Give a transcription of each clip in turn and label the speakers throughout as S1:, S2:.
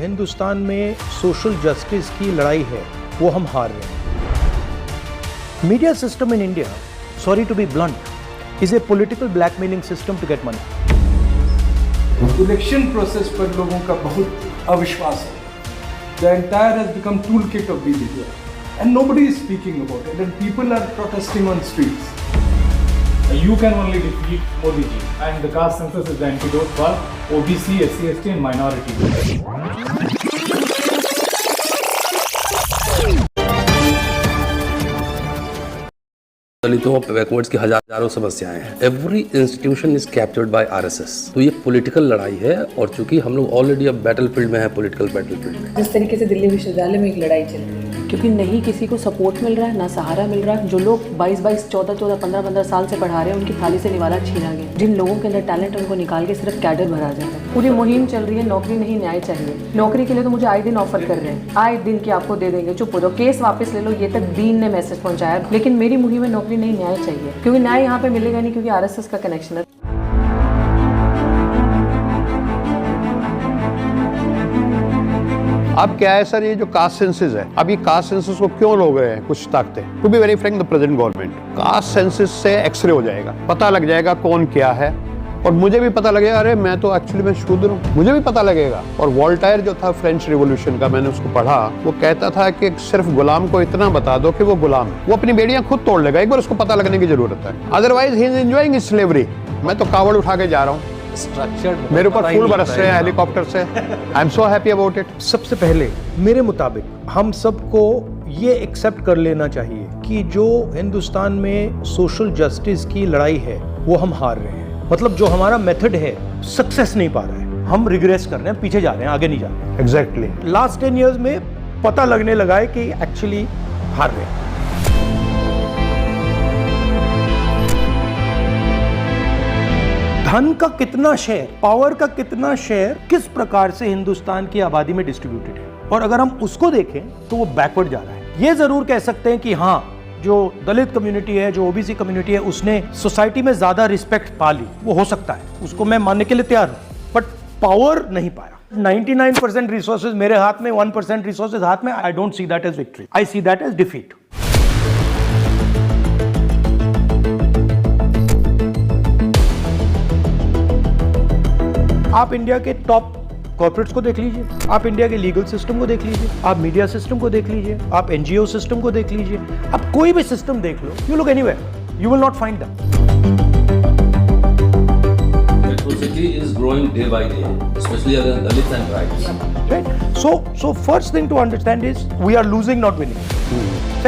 S1: हिंदुस्तान में social justice की लड़ाई है वो हम हार रहे हैं। Media system in India, sorry to be blunt, is a political blackmailing system to get money.
S2: Election process पर लोगों का बहुत अविश्वास है। The entire has become toolkit of BJP, and nobody is speaking about it. And people are protesting on streets.
S3: You can only defeat Modi ji, and the caste census is the antidote for OBC, SC, ST, and minority.
S4: दलितों और backwards की हजारों समस्याएं हैं। Every institution is captured by RSS. तो ये political लड़ाई है, और चूंकि हम लोग ऑलरेडी अब बैटलफील्ड में है, पॉलिटिकल बैटलफील्ड में।
S5: जिस तरीके से दिल्ली विश्वविद्यालय में एक लड़ाई चल रही है, क्योंकि नहीं किसी को सपोर्ट मिल रहा है, ना सहारा मिल रहा है। जो लोग 22-22, 14-14, 15-15 साल से पढ़ा रहे हैं, उनकी थाली से निवाला छीना गया। जिन लोगों के अंदर टैलेंट है, उनको निकाल के सिर्फ कैडर भरा जाता है। पूरी मुहिम चल रही है, नौकरी नहीं न्याय चाहिए। नौकरी के लिए तो मुझे आए दिन ऑफर कर रहे हैं, आए दिन की आपको दे देंगे, चुप हो जाओ, केस वापस ले लो, ये तक दीन ने मैसेज पहुंचाया। लेकिन मेरी मुहिम में नौकरी नहीं, न्याय चाहिए, क्योंकि न्याय यहाँ पे मिलेगा नहीं, क्योंकि आरएसएस का कनेक्शन है।
S6: अब क्या है सर, ये जो कास्ट सेंसस है, अब ये कास्ट सेंसस को क्यों रोक रहे हैं कुछ ताकतें? To be very frank, the present government, caste census से एक्सरे हो जाएगा, पता लग जाएगा कौन क्या है, और मुझे भी पता लगेगा, अरे मैं तो एक्चुअली मैं शूद्र हूँ, मुझे भी पता लगेगा। और वोल्टायर जो था फ्रेंच रिवॉल्यूशन का, मैंने उसको पढ़ा, वो कहता था कि सिर्फ गुलाम को इतना बता दो कि वो गुलाम है, वो अपनी बेड़ियां खुद तोड़ लेगा, एक बार उसको पता लगने की जरूरत है। Otherwise he is enjoying his slavery. मैं तो कावड़ उठा के जा रहा हूँ, मेरे ऊपर फूल बरस रहे हैं हेलीकॉप्टर से। I am so happy about it.
S1: सबसे पहले मेरे मुताबिक हम सबको ये एक्सेप्ट कर लेना चाहिए कि जो हिंदुस्तान में सोशल जस्टिस की लड़ाई है वो हम हार रहे हैं। मतलब जो हमारा मेथड है सक्सेस नहीं पा रहा है, हम रिग्रेस कर रहे हैं, पीछे जा रहे हैं, आगे नहीं जा रहे।
S6: एग्जैक्टली
S1: लास्ट 10 इयर्स में पता लगने लगा है कि एक्चुअली हार रहे हैं। धन का कितना शेयर, पावर का कितना शेयर किस प्रकार से हिंदुस्तान की आबादी में डिस्ट्रीब्यूटेड है, और अगर हम उसको देखें तो वो बैकवर्ड जा रहा है। ये जरूर कह सकते हैं कि हाँ, जो दलित कम्युनिटी है, जो ओबीसी कम्युनिटी है, उसने सोसाइटी में ज्यादा रिस्पेक्ट पा ली, वो हो सकता है, उसको मैं मानने के लिए तैयार हूं, बट पावर नहीं पाया। 99% रिसोर्सेज मेरे हाथ में, 1% रिसोर्सेज हाथ में। I don't see that as victory, I see that as defeat. आप इंडिया के टॉप कॉर्पोरेट्स को देख लीजिए, आप इंडिया के लीगल सिस्टम को देख लीजिए, आप मीडिया सिस्टम को देख लीजिए, आप एनजीओ सिस्टम को देख लीजिए, आप कोई भी सिस्टम देख लो, you look anywhere, you will not find them.
S4: Atrocity is growing day by day, especially against Dalits and tribes.
S1: Right? So first thing to understand is we are losing, not winning.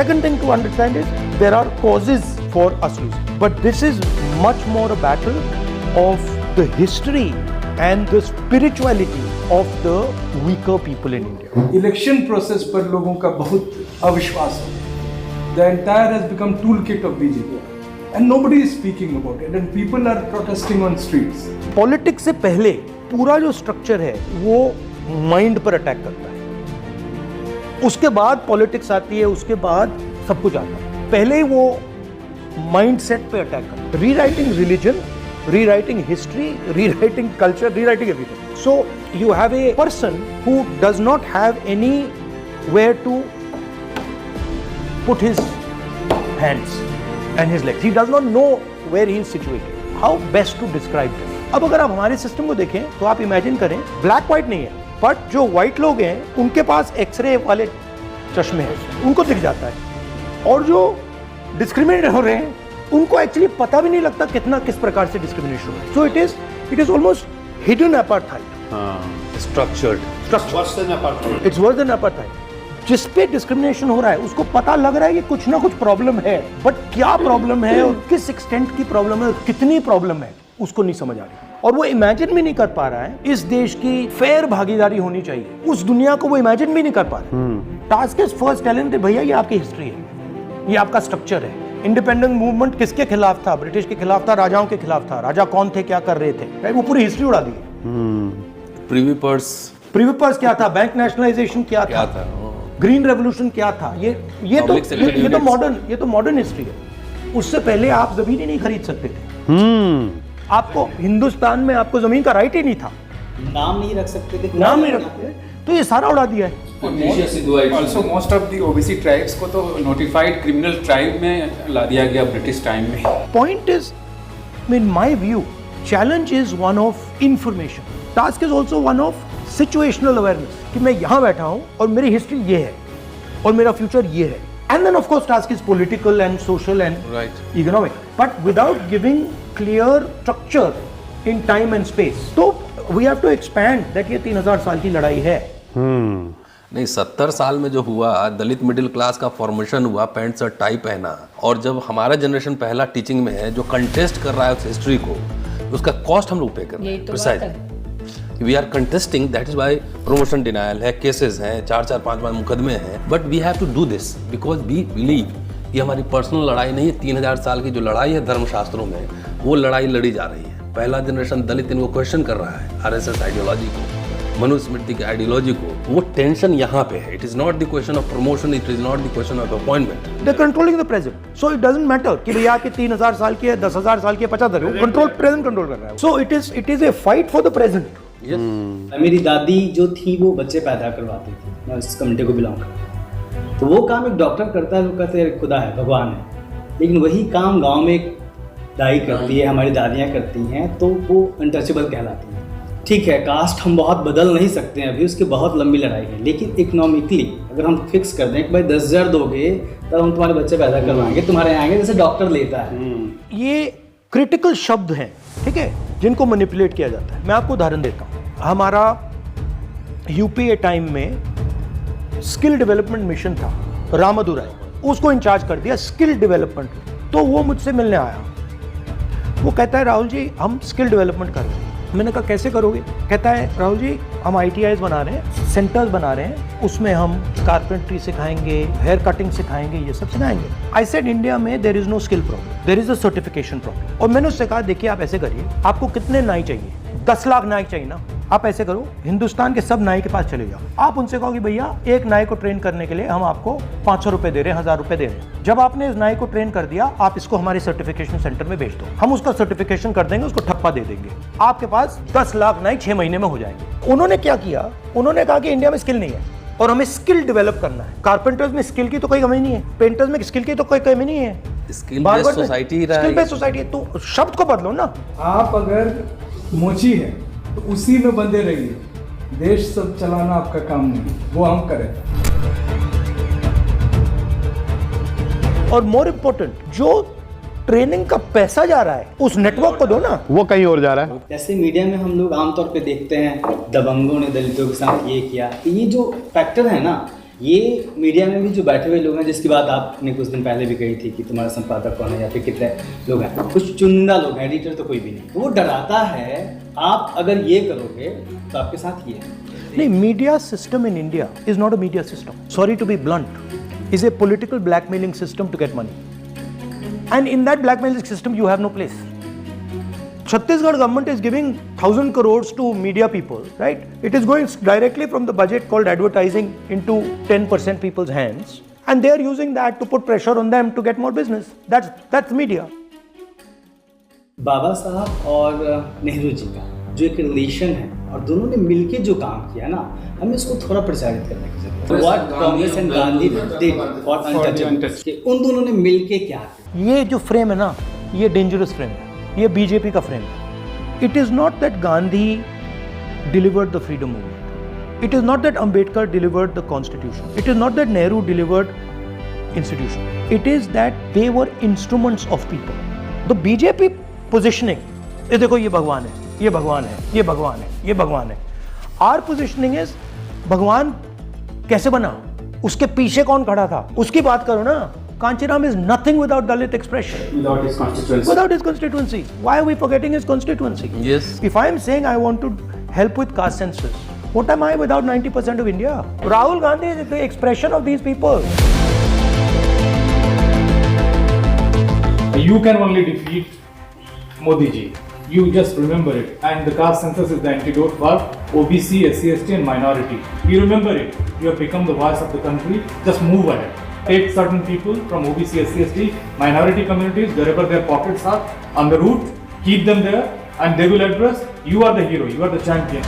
S1: Second thing to understand is there are causes for us losing. But this is much more a battle of the history and the spirituality of the weaker people in India.
S2: Election process पर लोगों का बहुत अविश्वास है। The entire has become toolkit of BJP, and nobody is speaking about it, and people are protesting on streets.
S1: Politics से पहले पूरा जो स्ट्रक्चर है वो माइंड पर अटैक करता है, उसके बाद पॉलिटिक्स आती है, उसके बाद सब कुछ आता है। पहले ही वो माइंड सेट पे अटैक करता है। Rewriting religion, rewriting history, rewriting culture, rewriting everything. So you have a person who does not have anywhere to put his hands and his legs. He does not know where he is situated. How best to describe this? अब अगर आप हमारे system को देखें तो आप imagine करें, black white नहीं है, बट जो व्हाइट लोग हैं उनके पास एक्सरे वाले चश्मे हैं, उनको दिख जाता है, और जो डिस्क्रिमिनेट हो रहे हैं उनको एक्चुअली पता भी नहीं लगता किस प्रकार से डिस्क्रिमिनेशन हो रहा है। So it is almost hidden apartheid,
S4: Structured.
S1: It's worse than apartheid. जिस पे डिस्क्रिमिनेशन हो रहा है उसको पता लग रहा है कि कुछ ना कुछ प्रॉब्लम है, बट क्या प्रॉब्लम है और किस एक्सटेंट की प्रॉब्लम है और कितनी प्रॉब्लम है उसको नहीं समझ आ रही, और वो इमेजिन भी नहीं कर पा रहा है। इस देश की फेयर भागीदारी होनी चाहिए, उस दुनिया को वो इमेजिन भी नहीं कर पा रहा। टास्क इज फर्स्ट टेलेंट, भैया ये आपकी हिस्ट्री है, ये आपका स्ट्रक्चर है। इंडिपेंडेंट मूवमेंट किसके खिलाफ था? ब्रिटिश के खिलाफ था, राजाओं के खिलाफ था। राजा कौन थे, क्या कर रहे थे, वो पूरी हिस्ट्री उड़ा दी।
S4: प्रीवी पर्स
S1: क्या था? बैंक नेशनलाइजेशन क्या था? ग्रीन रेवोल्यूशन क्या था? ये तो मॉडर्न हिस्ट्री है। उससे पहले आप जमीन ही नहीं खरीद सकते थे। आपको हिंदुस्तान में आपको जमीन का राइट ही नहीं था,
S7: नाम नहीं रख सकते थे,
S1: नाम नहीं रखते। तो ये सारा उड़ा दिया है।
S7: Also most of the OBC tribes को तो नोटिफाइड क्रिमिनल ट्राइब में ला दिया गया ब्रिटिश टाइम में।
S1: Point is, in my view, challenge is one of information. Task is also one of situational awareness. कि मैं यहाँ बैठा हूँ और मेरी हिस्ट्री ये है और मेरा फ्यूचर ये है. And then of course task is political and social and economic. But without giving clear structure in time and space. So we have to expand that ये 3000 साल की लड़ाई है.
S4: नहीं, 70 साल में जो हुआ, दलित मिडिल क्लास का फॉर्मेशन हुआ, पैंट शर्ट टाई पहना, और जब हमारा जनरेशन पहला टीचिंग में है जो कंटेस्ट कर रहा है उस हिस्ट्री को, उसका कॉस्ट हम लोग पे कर रहे हैं। Precise we are contesting, that is why promotion denial है, केसेस हैं, 4-4, 5-5 मुकदमे हैं, but we have to do this because we believe ये हमारी पर्सनल लड़ाई नहीं है। 3000 साल की जो लड़ाई है धर्मशास्त्रों में, वो लड़ाई लड़ी जा रही है। पहला जनरेशन दलित इनको क्वेश्चन कर रहा है, आरएसएस आइडियोलॉजी को, मनुस्मृति की आइडियोलॉजी को। वो टेंशन यहाँ पे है। It is not the question of promotion, it is not the question of appointment.
S1: They controlling the present, so it doesn't matter कि भैया आपकी 3000 साल की है, 10,000 साल की है, 50,000, वो कंट्रोल प्रेजेंट कंट्रोल कर रहा है। So it is a fight for the present.
S8: मेरी दादी जो थी वो बच्चे पैदा करवाती थी, मैं उस कम्युनिटी को बिलोंग करता हूँ। तो वो काम एक डॉक्टर करता है, वो कहते हैं खुदा है, भगवान है, लेकिन वही काम गाँव में एक दाई करती है, हमारी दादियाँ करती हैं, तो वो अनटचेबल कहलाती हैं। ठीक है, कास्ट हम बहुत बदल नहीं सकते हैं अभी, उसकी बहुत लंबी लड़ाई है, लेकिन इकोनॉमिकली अगर हम फिक्स कर दें कि भाई 10,000 दोगे तब हम तुम्हारे बच्चे पैदा करवाएंगे, तुम्हारे यहाँ आएंगे, जैसे डॉक्टर लेता है।
S1: ये क्रिटिकल शब्द हैं, ठीक है, जिनको मैनिपुलेट किया जाता है। मैं आपको उदाहरण देता हूँ। हमारा यूपीए टाइम में स्किल डेवलपमेंट मिशन था, रामदुराई, उसको इंचार्ज कर दिया स्किल डेवलपमेंट। तो वो मुझसे मिलने आया, वो कहता है राहुल जी हम स्किल डेवलपमेंट कर रहे हैं। मैंने कहा कैसे करोगे? कहता है राहुल जी हम ITIs बना रहे हैं, सेंटर्स बना रहे हैं, उसमें हम कारपेंट्री सिखाएंगे, हेयर कटिंग सिखाएंगे, ये सब सिखाएंगे। आई सेड इंडिया में there is no skill problem, there is a certification problem. और मैंने उससे कहा देखिए आप ऐसे करिए, आपको कितने नाई चाहिए? 10 लाख नाई चाहिए ना? आप ऐसे करो, हिंदुस्तान के सब नाई के पास चले जाओ, आप उनसे कहो कि भैया एक नाई को ट्रेन करने के लिए हम आपको 500 रुपए दे रहे हैं, 1000 रुपए दे रहे हैं। जब आपने इस नाई को ट्रेन कर दिया, आप इसको हमारे सर्टिफिकेशन सेंटर में भेज दो, हम उसका सर्टिफिकेशन कर देंगे, उसको ठप्पा दे देंगे, आपके पास 10 लाख नाई 6 महीने में हो जाएंगे। उन्होंने क्या किया? उन्होंने कहा कि इंडिया में स्किल नहीं है और हमें स्किल डेवलप करना है। कारपेंटर्स में स्किल की तो कोई कमी नहीं है, पेंटर्स में स्किल की तो कोई कमी नहीं है,
S4: स्किल बेस्ड सोसाइटी
S1: है। तो शब्द को बदलो ना।
S2: आप अगर मोची है तो उसी में बंधे रहिए, देश सब चलाना आपका काम नहीं, वो हम करें।
S1: और मोर इम्पोर्टेंट, जो ट्रेनिंग का पैसा जा रहा है उस नेटवर्क को दो ना,
S6: वो कहीं और जा रहा है।
S8: जैसे मीडिया में हम लोग आमतौर पे देखते हैं दबंगों ने दलितों के साथ ये किया, तो ये जो फैक्टर है ना, ये मीडिया में भी जो बैठे हुए लोग हैं, जिसकी बात आपने कुछ दिन पहले भी कही थी कि तुम्हारा संपादक कौन है या फिर कितने लोग हैं, कुछ चुनिंदा लोग हैं, एडिटर तो कोई भी नहीं, तो वो डराता है आप अगर ये करोगे तो आपके साथ ये है।
S1: नहीं, media system in India is not a media system, sorry to be blunt, is a political blackmailing system to get money, and in that blackmailing system you have no place. Chhattisgarh government is giving 1,000 crores to media people, right? It is going directly from the budget called advertising into 10% people's hands, and they are using that to put pressure on them to get more business. That's media.
S8: बाबा साहब और नेहरू जी का जो एक relation है और दोनों ने मिलके जो काम किया ना, हमें उसको थोड़ा प्रचारित करने की जरूरत है। What Congress and Gandhi did for untouchables, कि उन दोनों ने मिलके क्या किया।
S1: ये जो फ्रेम है ना, ये डेंजरस फ्रेम है, ये बीजेपी का फ्रेम है। It is not that Gandhi delivered the freedom movement, it is not that Ambedkar delivered the constitution, it is not that Nehru delivered institution, it is that they were instruments of people. The BJP positioning, ये देखो ये भगवान है, ये भगवान है, ये भगवान है, ये भगवान है। आर पोजिशनिंग इज भगवान कैसे बना, उसके पीछे कौन खड़ा था, उसकी बात करो ना। Kanchiram is nothing without Dalit expression.
S7: Without his constituency.
S1: Without his constituency. Why are we forgetting his constituency?
S4: Yes.
S1: If I am saying I want to help with caste census, what am I without 90% of India? Rahul Gandhi is the expression of these people.
S3: You can only defeat Modi ji. You just remember it. And the caste census is the antidote for OBC, SC, ST and minority. You remember it. You have become the voice of the country. Just move ahead. Take certain people from OBC, SC, ST, minority communities, wherever their pockets are, on the route, keep them there, and they will address. You are the hero, you are the champion.